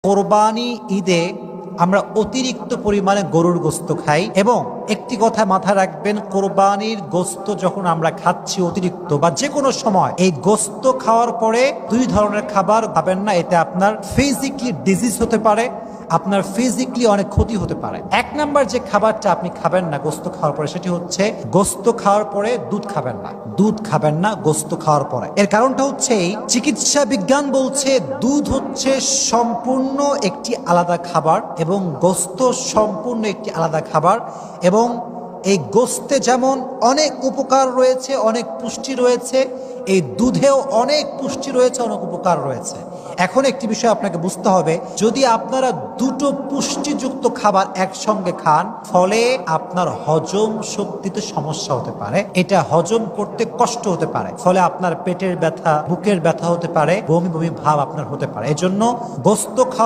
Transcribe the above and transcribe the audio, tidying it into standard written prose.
কোরবানি ঈদে আমরা অতিরিক্ত পরিমাণে গরুর গোশত খাই, এবং একটি কথা মাথায় রাখবেন, কোরবানির গোশত যখন আমরা খাচ্ছি অতিরিক্ত বা যে কোনো সময়, এই গোশত খাওয়ার পরে দুই ধরনের খাবার খাবেন না। এতে আপনার ফিজিক্যালি ডিজিজ হতে পারে, আপনার ফিজিক্যালি অনেক ক্ষতি হতে পারে। এক নাম্বার যে খাবারটা আপনি খাবেন না গোশত খাওয়ার পরে, সেটি হচ্ছে গোশত খাওয়ার পরে দুধ খাবেন না। দুধ খাবেন না গোশত খাওয়ার পরে। এর কারণটা হচ্ছে এই, চিকিৎসা বিজ্ঞান বলছে দুধ হচ্ছে সম্পূর্ণ একটি আলাদা খাবার এবং গোশত সম্পূর্ণ একটি আলাদা খাবার, এবং এই গোশতে যেমন অনেক উপকার রয়েছে, অনেক পুষ্টি রয়েছে, এই দুধেও অনেক পুষ্টি রয়েছে, অনেক উপকার রয়েছে। এখন একটি বিষয় আপনাকে বুঝতে হবে, যদি আপনারা দুটো পুষ্টিযুক্ত খাবার একসঙ্গে খান, ফলে আপনার হজম শক্তিতে সমস্যা হতে পারে, এটা হজম করতে কষ্ট হতে পারে, ফলে আপনার পেটের ব্যথা, বুকের ব্যথা হতে পারে, বমি বমি ভাব আপনার হতে পারে। এজন্য গোশত খাওয়া